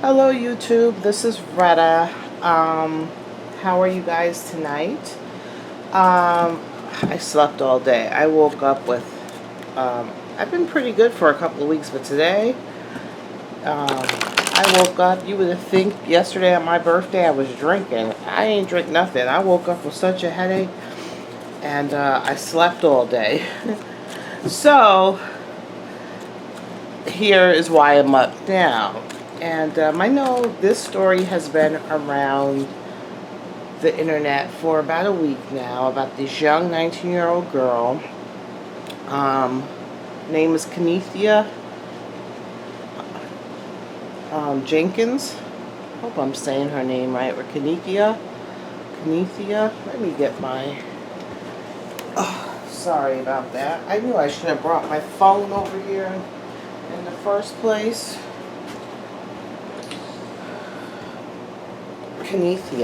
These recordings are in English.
Hello YouTube, this is Retta. How are you guys tonight? I slept all day. I woke up with, I've been pretty good for a couple of weeks, but today, I woke up, you would think yesterday on my birthday I was drinking. I ain't drink nothing. I woke up with such a headache, and I slept all day. So, here is why I'm up now. And I know this story has been around the internet for about a week now about this young 19-year-old girl. Name is Kenneka Jenkins. Hope I'm saying her name right. Or Kenneka. Let me get my. Oh, sorry about that. I knew I should have brought my phone over here in the first place. Kenneka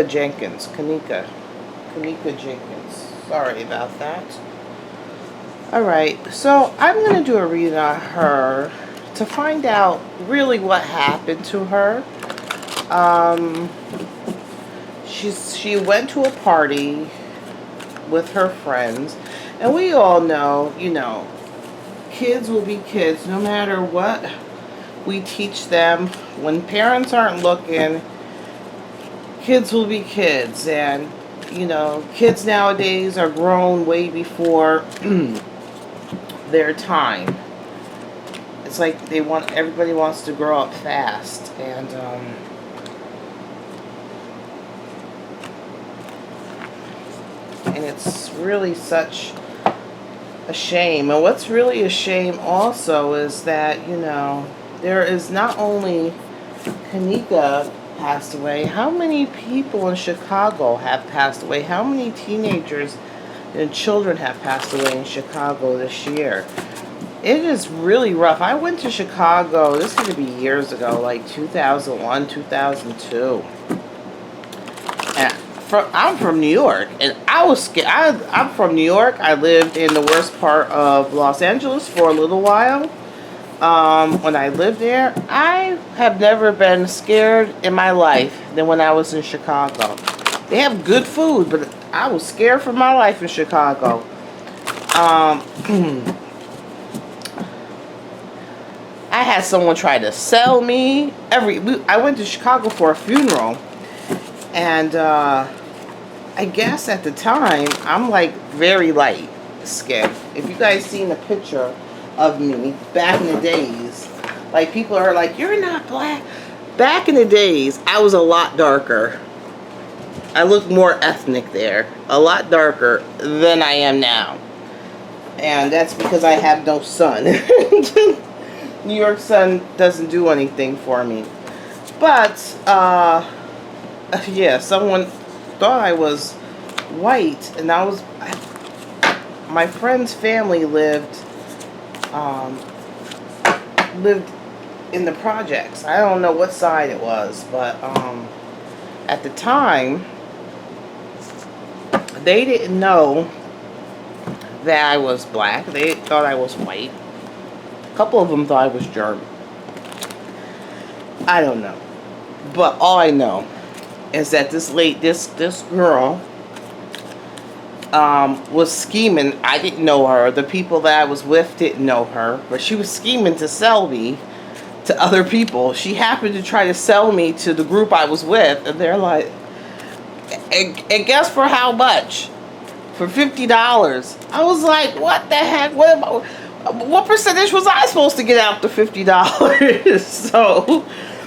Jenkins. Kenneka Jenkins. Sorry about that. Alright, so I'm going to do a reading on her to find out really what happened to her. She went to a party with her friends, and we all know, kids will be kids no matter what we teach them. When parents aren't looking, kids will be kids. And kids nowadays are grown way before their time. It's like everybody wants to grow up fast, and it's really such a shame. And what's really a shame also is that, there is not only Kenneka passed away, how many people in Chicago have passed away? How many teenagers and children have passed away in Chicago this year? It is really rough. I went to Chicago, this had to be years ago, like 2001, 2002. And I'm from New York, and I was scared. I'm from New York. I lived in the worst part of Los Angeles for a little while. When I lived there, I have never been scared in my life than when I was in Chicago. They have good food, but I was scared for my life in Chicago. I had someone try to sell me. I went to Chicago for a funeral, and I guess at the time I'm like very light skinned. If you guys seen a picture of me back in the days, like people are like, "You're not black." Back in the days, I was a lot darker. I look more ethnic there, a lot darker than I am now, and that's because I have no sun. New York sun doesn't do anything for me. But yeah, someone thought I was white, and my friend's family lived in the projects. I don't know what side it was, but at the time they didn't know that I was black. They thought I was white. A couple of them thought I was German. I don't know, but all I know is that this girl was scheming. I didn't know her. The people that I was with didn't know her, but she was scheming to sell me to other people. She happened to try to sell me to the group I was with, and they're like, and guess for how much? For $50. I was like, what the heck? What percentage was I supposed to get out the $50? So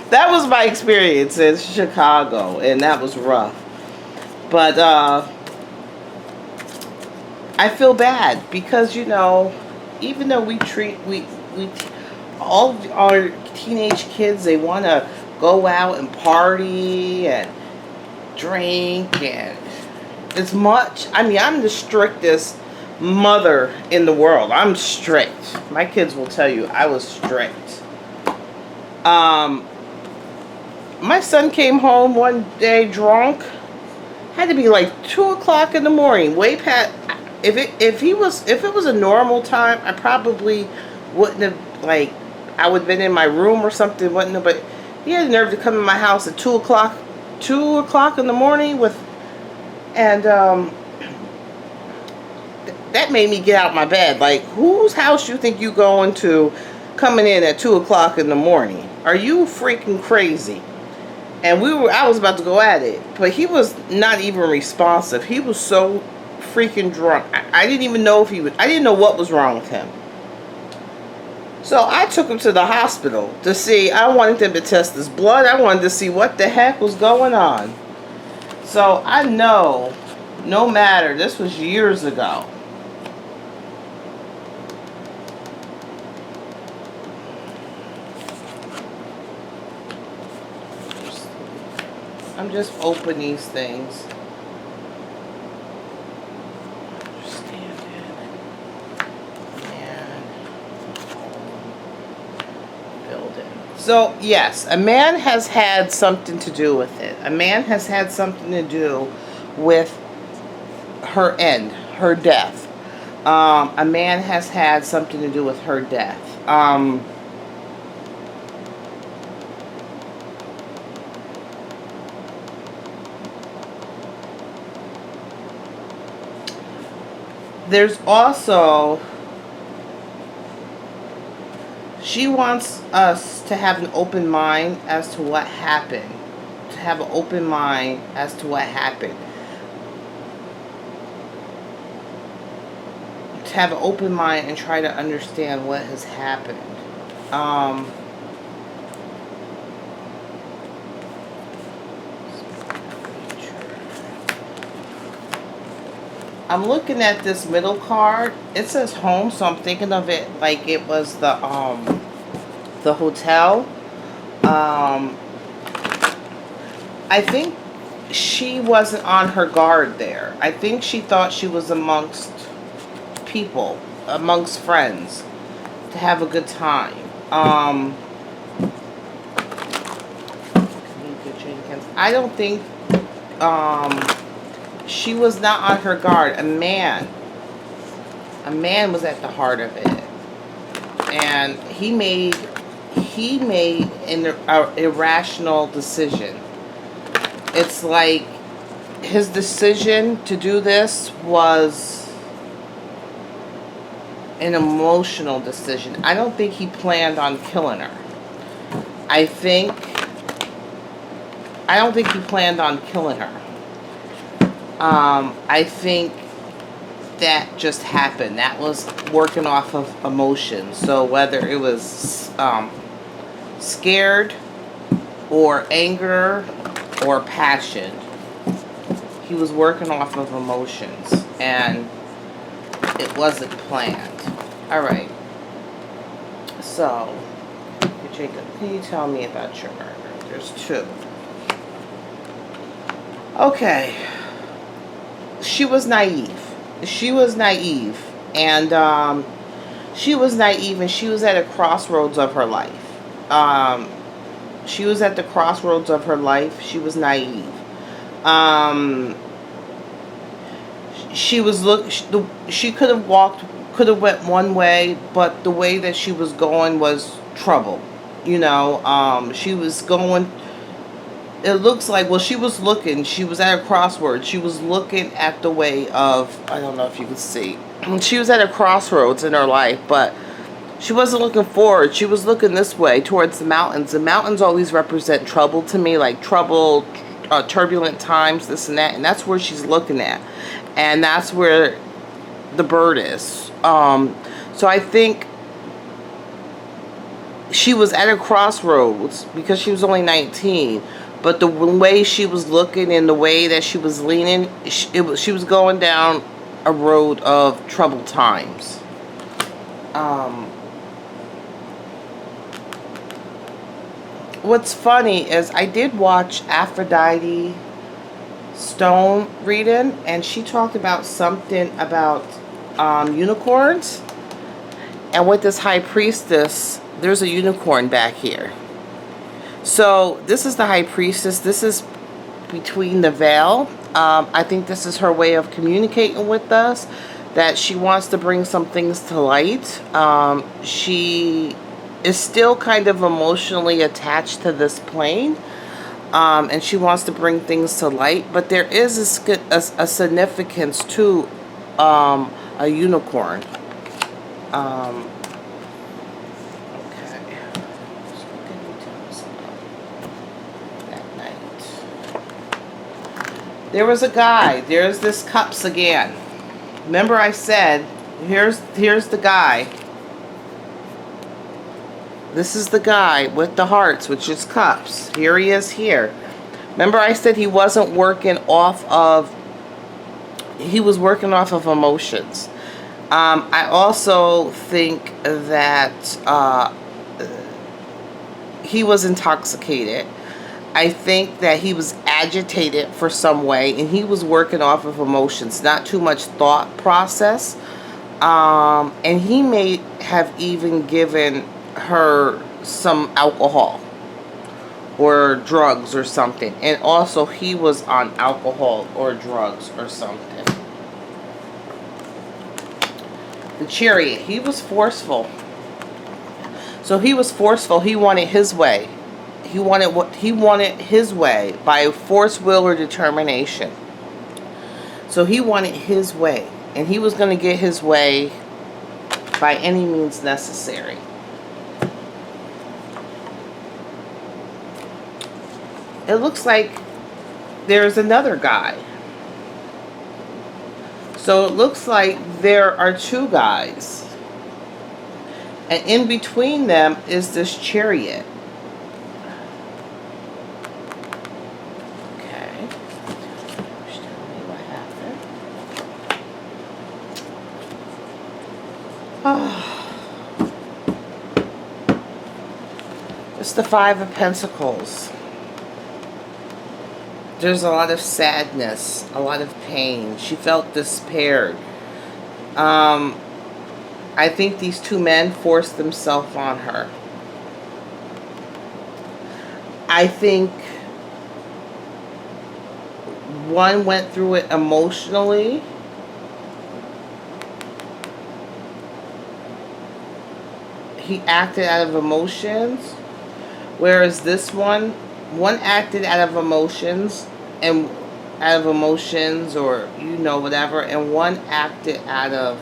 that was my experience in Chicago, and that was rough. But I feel bad because even though we all our teenage kids, they want to go out and party and drink and as much. I mean, I'm the strictest mother in the world. I'm strict. My kids will tell you I was strict. My son came home one day drunk. Had to be like 2 o'clock in the morning. Way past. if it was a normal time, I probably wouldn't have, like, I would have been in my room or something, wouldn't have, but he had the nerve to come in my house at 2 o'clock in the morning and that made me get out of my bed. Like, whose house you think you going to coming in at 2 o'clock in the morning? Are you freaking crazy? And I was about to go at it, but he was not even responsive. He was so freaking drunk. I didn't even know I didn't know what was wrong with him. So I took him to the hospital to see. I wanted them to test his blood. I wanted to see what the heck was going on. So I know, no matter, this was years ago. I'm just opening these things. So, yes, a man has had something to do with it. A man has had something to do with her end, her death. A man has had something to do with her death. There's also... She wants us to have an open mind as to what happened. To have an open mind as to what happened. To have an open mind and try to understand what has happened. I'm looking at this middle card. It says home, so I'm thinking of it like it was the hotel. I think she wasn't on her guard there. I think she thought she was amongst people, amongst friends, to have a good time. Kenneka Jenkins. I don't think she was not on her guard. A man was at the heart of it, and he made an irrational decision. It's like his decision to do this was an emotional decision. I don't think he planned on killing her. I don't think he planned on killing her. I think that just happened. That was working off of emotion. So whether it was scared or anger or passion, he was working off of emotions, and it wasn't planned. All right. So, Jacob, can you tell me about your murder? There's two. Okay. She was naive. And she was naive, and she was at a crossroads of her life. She was at the crossroads of her life. She was naive. She could have went one way, but the way that she was going was trouble. You know, she was going... It looks like, well, she was at a crossroads. She was looking at the way of, I don't know if you can see. She was at a crossroads in her life, but she wasn't looking forward. She was looking this way, towards the mountains. The mountains always represent trouble to me, like trouble, turbulent times, this and that. And that's where she's looking at. And that's where the bird is. So I think she was at a crossroads because she was only 19. But the way she was looking and the way that she was leaning, she was going down a road of troubled times. What's funny is I did watch Aphrodite Stone reading, and she talked about something about unicorns. And with this high priestess, there's a unicorn back here. So this is the high priestess. This is between the veil. I think this is her way of communicating with us. that she wants to bring some things to light. She is still kind of emotionally attached to this plane. And she wants to bring things to light. But there is a significance to a unicorn. Okay. So what can you tell us about that night? There was a guy. There's this cups again. Remember I said, here's the guy. This is the guy with the hearts, which is cups. Here he is here. Remember I said he wasn't working off of, he was working off of emotions. I also think that he was intoxicated. I think that he was agitated for some way, and he was working off of emotions, not too much thought process. And he may have even given her some alcohol or drugs or something. And also he was on alcohol or drugs or something. The Chariot, he was forceful. So he was forceful. He wanted his way. He wanted his way by force, will, or determination. So he wanted his way, and he was going to get his way by any means necessary. It looks like there's another guy. So it looks like there are two guys. And in between them is this Chariot. Okay. Just tell me what happened. It's the Five of Pentacles. There's a lot of sadness, a lot of pain. She felt despaired. I think these two men forced themselves on her. I think one went through it emotionally. He acted out of emotions. Whereas this one acted out of emotions and or you know whatever, and one acted out of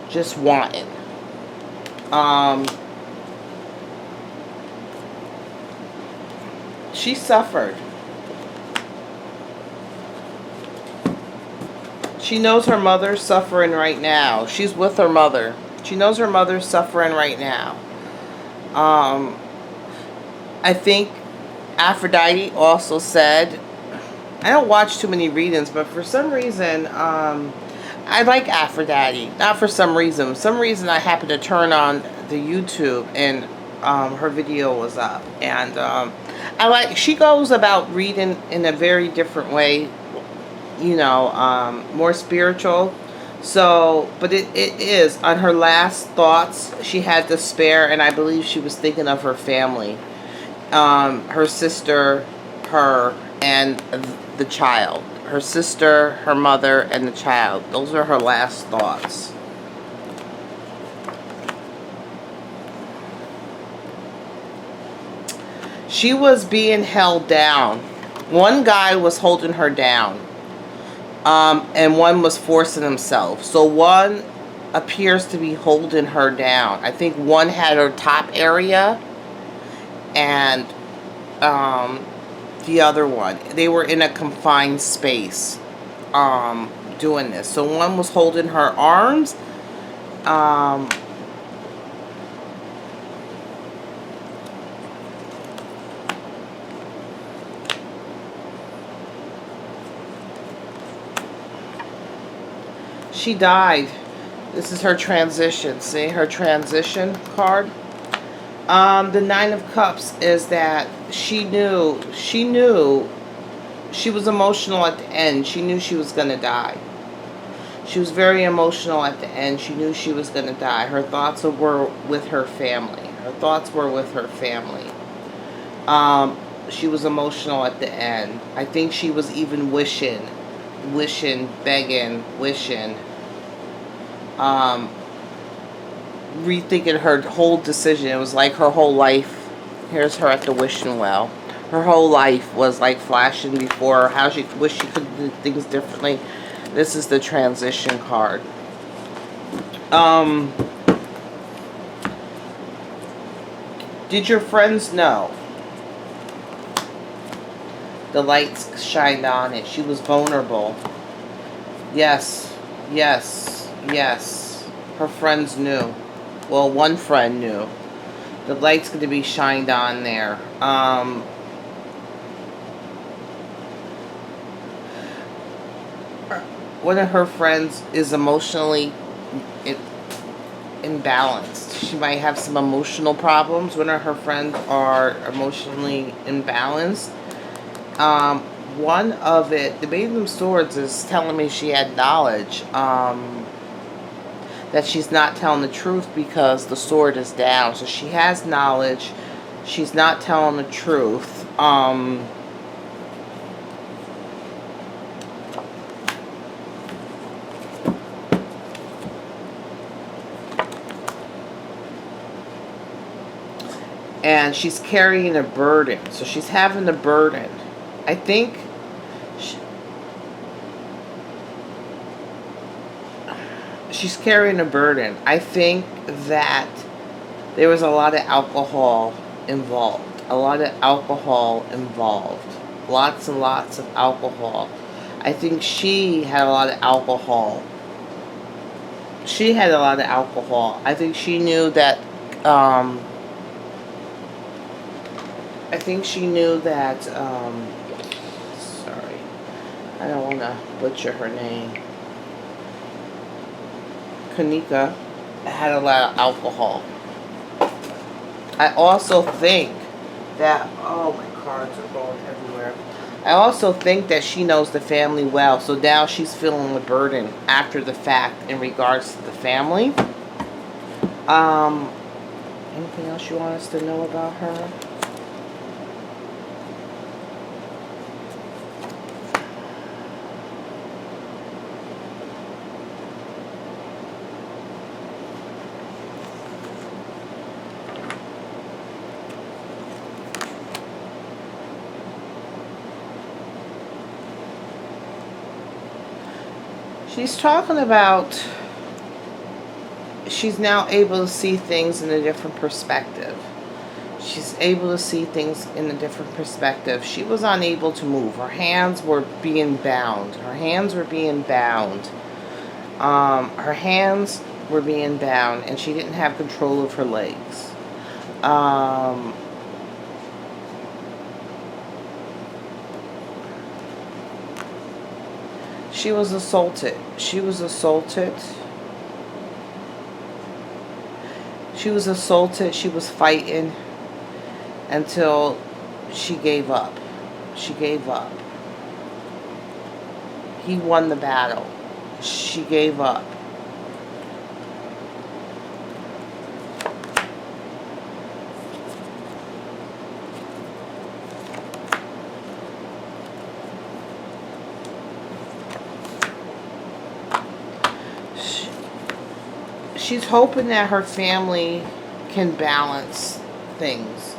just wanting. She suffered. She knows her mother's suffering right now. She's with her mother. She knows her mother's suffering right now. I think Aphrodite also said, I don't watch too many readings, but for some reason, I like Aphrodite. Not for some reason. Some reason I happened to turn on the YouTube and her video was up. And she goes about reading in a very different way, you know, more spiritual. So, but it is, on her last thoughts, she had despair, and I believe she was thinking of her family. Her sister, her, and the child. Her sister, her mother, and the child. Those are her last thoughts. She was being held down. One guy was holding her down. And one was forcing himself. So one appears to be holding her down. I think one had her top area, and the other one, they were in a confined space doing this. So one was holding her arms. She died. This is her transition. See her transition card? The Nine of Cups is that she knew she was emotional at the end. She knew she was going to die. She was very emotional at the end. She knew she was going to die. Her thoughts were with her family. Her thoughts were with her family. She was emotional at the end. I think she was even wishing, begging, wishing rethinking her whole decision. It was like her whole life. Here's her at the wishing well. Her whole life was like flashing before her, how she wished she could do things differently. This is the transition card. Did your friends know? The lights shined on it. She was vulnerable. Yes, yes, yes. Her friends knew. Well, one friend knew. The light's going to be shined on there. One of her friends is emotionally imbalanced. She might have some emotional problems. One of her friends are emotionally imbalanced. One of it, the Maiden of Swords, is telling me she had knowledge. That she's not telling the truth because the sword is down. So she has knowledge. She's not telling the truth. And she's carrying a burden. So she's having a burden. I think she's carrying a burden. I think that there was a lot of alcohol involved. A lot of alcohol involved. Lots and lots of alcohol. I think she had a lot of alcohol. She had a lot of alcohol. I think she knew that, sorry. I don't want to butcher her name. Kenneka had a lot of alcohol. I also think that, oh, my cards are going everywhere. I also think that she knows the family well, so now she's feeling the burden after the fact in regards to the family. Anything else you want us to know about her? She's talking about she's now able to see things in a different perspective. She's able to see things in a different perspective. She was unable to move. Her hands were being bound. Her hands were being bound. Her hands were being bound, and she didn't have control of her legs. She was assaulted. She was assaulted. She was assaulted. She was fighting until she gave up. She gave up. He won the battle. She gave up. She's hoping that her family can balance things.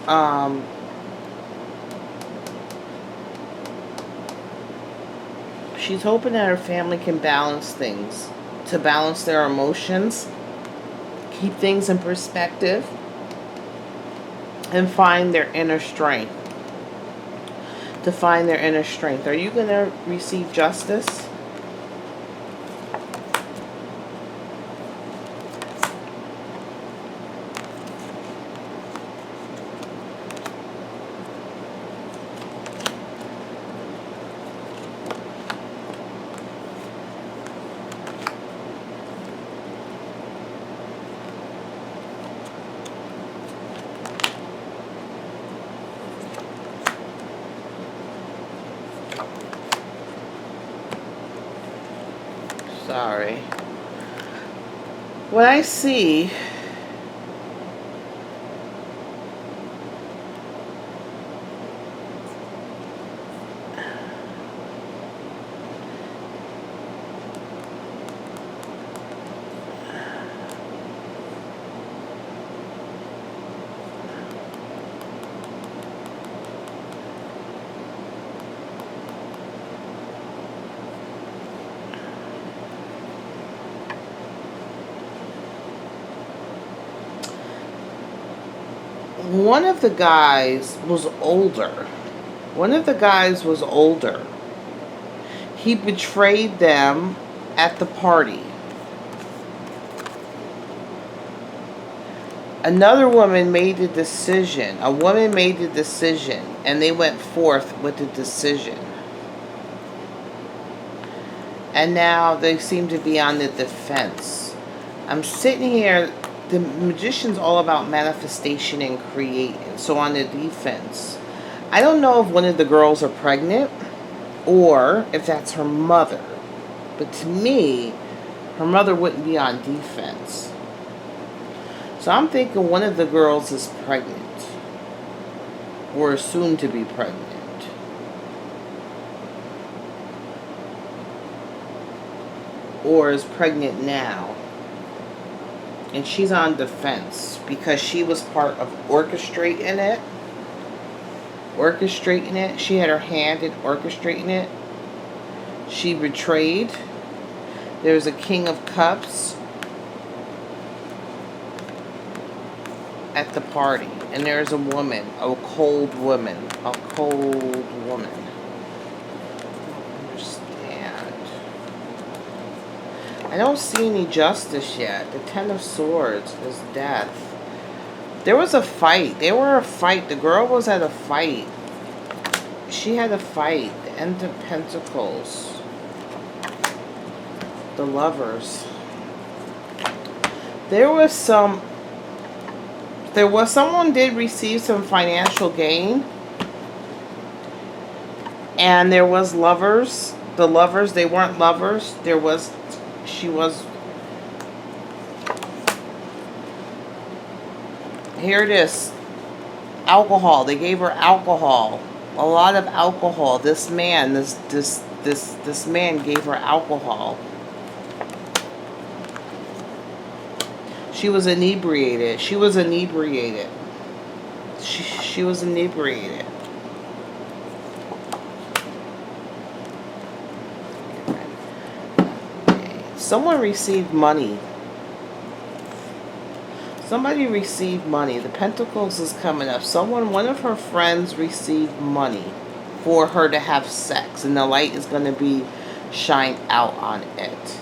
She's hoping that her family can balance things, to balance their emotions, keep things in perspective, and find their inner strength. To find their inner strength. Are you going to receive justice? Sorry. What I see one of the guys was older. One of the guys was older. He betrayed them at the party. Another woman made a decision. A woman made a decision, and they went forth with the decision. And now they seem to be on the defense. I'm sitting here, the magician's all about manifestation and creating. So on the defense. I don't know if one of the girls are pregnant or if that's her mother. But to me, her mother wouldn't be on defense. So I'm thinking one of the girls is pregnant. Or soon to be pregnant. Or is pregnant now. And she's on defense because she was part of orchestrating it. Orchestrating it. She had her hand in orchestrating it. She betrayed. There's a King of Cups at the party. And there's a woman. A cold woman. A cold woman. I don't see any justice yet. The Ten of Swords is death. There was a fight. They were a fight. The girl was at a fight. She had a fight. The End of Pentacles. The Lovers. Someone did receive some financial gain. And there was lovers. The lovers, they weren't lovers. Here it is. Alcohol. They gave her alcohol. A lot of alcohol. This man gave her alcohol. She was inebriated. She was inebriated. She was inebriated. Someone received money. Somebody received money. The Pentacles is coming up. One of her friends received money for her to have sex. And the light is going to be shined out on it.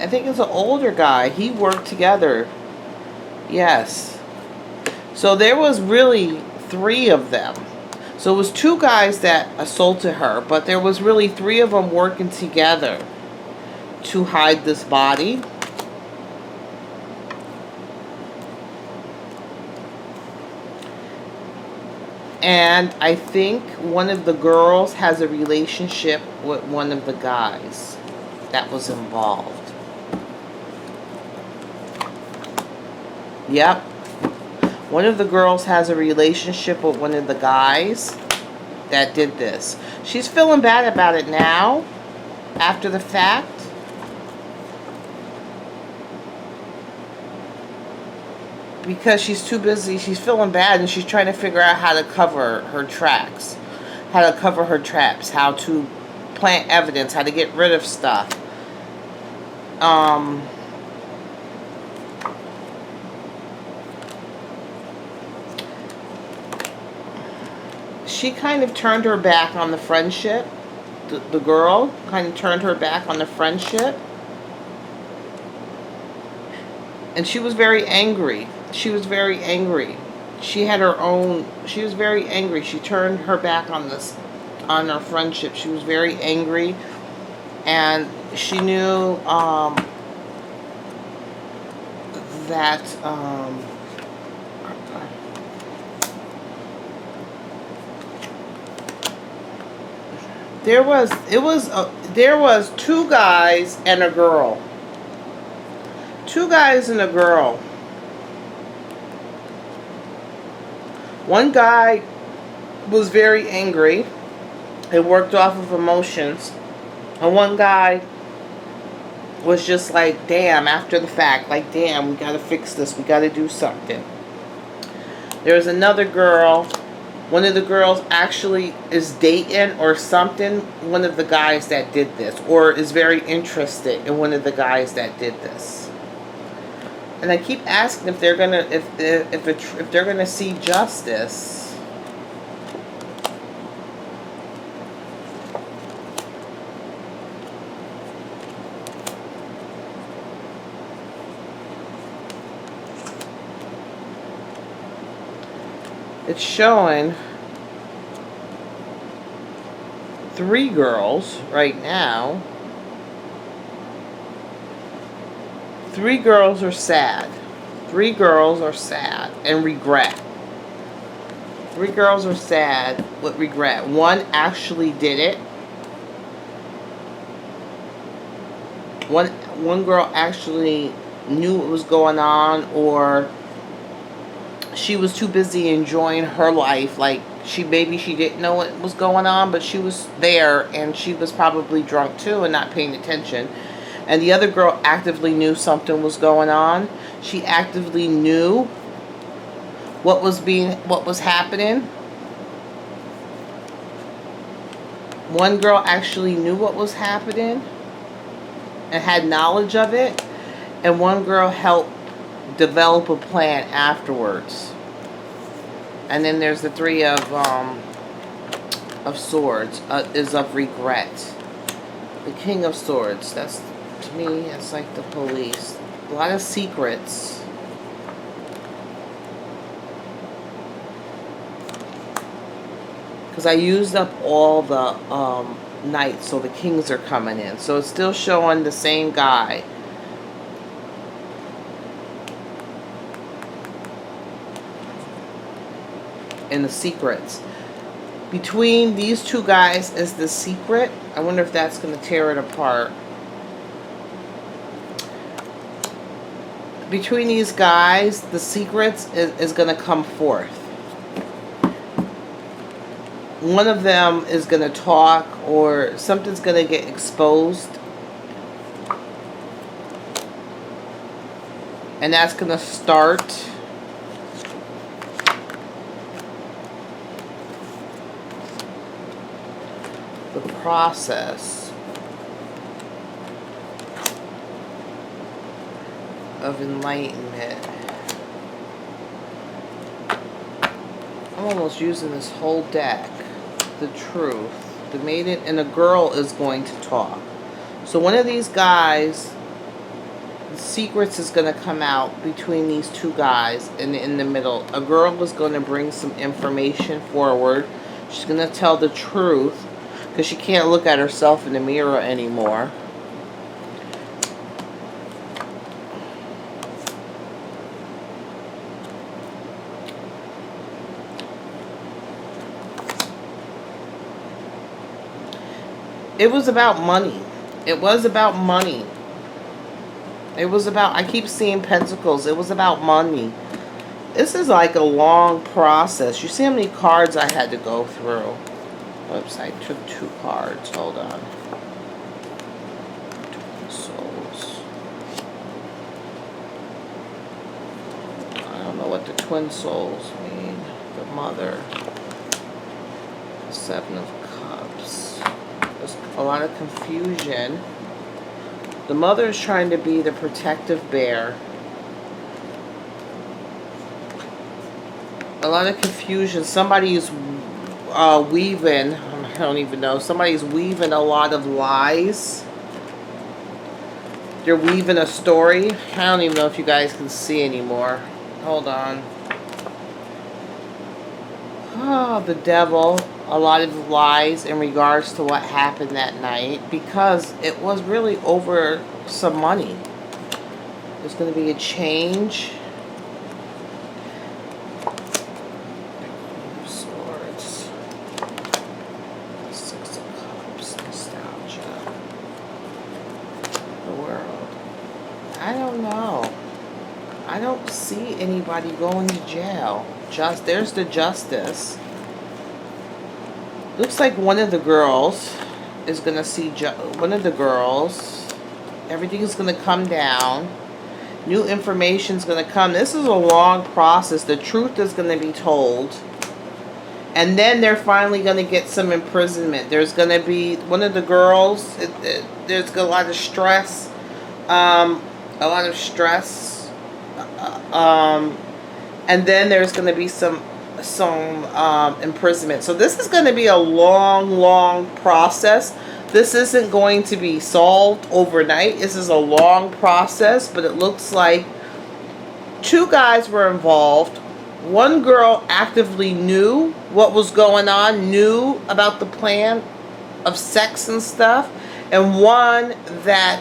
I think it's an older guy. He worked together. Yes. So there was really 3 of them. So it was 2 guys that assaulted her, but there was really 3 of them working together to hide this body. And I think one of the girls has a relationship with one of the guys that was involved. Yep. One of the girls has a relationship with one of the guys that did this. She's feeling bad about it now, after the fact. Because she's too busy. She's feeling bad and she's trying to figure out how to cover her tracks. How to cover her traps. How to plant evidence. How to get rid of stuff. She kind of turned her back on the friendship. The girl kind of turned her back on the friendship. And she was very angry. She was very angry. She had her own... She was very angry. She turned her back on her friendship. She was very angry. And she knew that... There was 2 guys and a girl. 2 guys and a girl. One guy was very angry. It worked off of emotions. And one guy was just like, damn, after the fact. Like, damn, we gotta fix this. We gotta do something. There's another girl One of the girls actually is dating or something one of the guys that did this, or is very interested in one of the guys that did this. And I keep asking if they're gonna if they're gonna see justice. It's showing 3 girls right now. 3 girls are sad. 3 girls are sad and regret. 3 girls are sad with regret. One actually did it. One girl actually knew what was going on, or she was too busy enjoying her life. Like, maybe she didn't know what was going on, but she was there, and she was probably drunk too and not paying attention. And the other girl actively knew something was going on. She actively knew what was happening. One girl actually knew what was happening and had knowledge of it, and one girl helped develop a plan afterwards. And then there's the 3 of Swords, is of regret. The King of Swords, that's, to me, it's like the police. A lot of secrets. Because I used up all the knights, so the kings are coming in. So it's still showing the same guy. And the secrets. Between these 2 guys is the secret. I wonder if that's going to tear it apart. Between these guys, the secrets is going to come forth. One of them is going to talk, or something's going to get exposed. And that's going to start the process of enlightenment. I'm almost using this whole deck. The Truth, the Maiden, and a girl is going to talk. So one of these guys, the secrets is going to come out between these 2 guys, and in the middle, a girl is going to bring some information forward. She's going to tell the truth, because she can't look at herself in the mirror anymore. It was about money. It was about money. It was about, I keep seeing pentacles. It was about money. This is like a long process. You see how many cards I had to go through. Oops, I took 2 cards. Hold on. Souls. I don't know what the twin souls mean. The Mother. The 7 of Cups. There's a lot of confusion. The Mother is trying to be the protective bear. A lot of confusion. Somebody's weaving, I don't even know, somebody's weaving a lot of lies. They're weaving a story. I don't even know if you guys can see anymore. Hold on. Oh, the Devil. A lot of lies in regards to what happened that night, because it was really over some money. There's going to be a change. Swords. 6 of Cups. Nostalgia. The World. I don't know. I don't see anybody going to jail. There's the Justice. Looks like one of the girls is going to see, one of the girls, everything is going to come down. New information is going to come. This is a long process. The truth is going to be told. And then they're finally going to get some imprisonment. There's going to be one of the girls. There's a lot of stress. A lot of stress. And then there's going to be some imprisonment. So this is going to be a long process. This isn't going to be solved overnight. This is a long process, but it looks like 2 guys were involved. 1 girl actively knew what was going on, knew about the plan of sex and stuff, and 1 that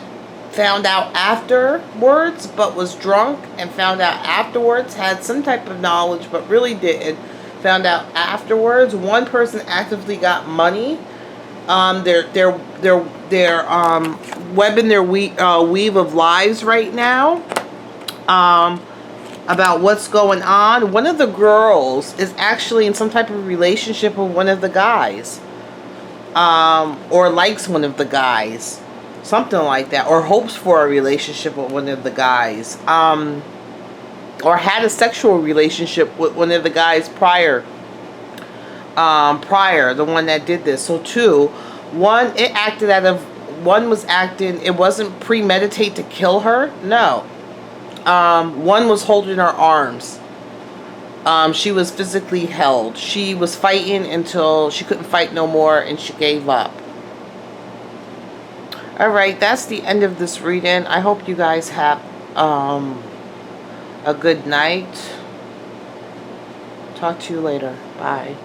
found out afterwards but was drunk and found out afterwards, had some type of knowledge but really didn't, found out afterwards. 1 person actively got money. They're webbing their weave of lies right now about what's going on. One of the girls is actually in some type of relationship with one of the guys, or likes one of the guys, something like that, or hopes for a relationship with one of the guys, or had a sexual relationship with one of the guys prior, the one that did this. So 2, one was acting, it wasn't premeditated to kill her, no. 1 was holding her arms. She was physically held. She was fighting until she couldn't fight no more and she gave up. Alright, that's the end of this reading. I hope you guys have a good night. Talk to you later. Bye.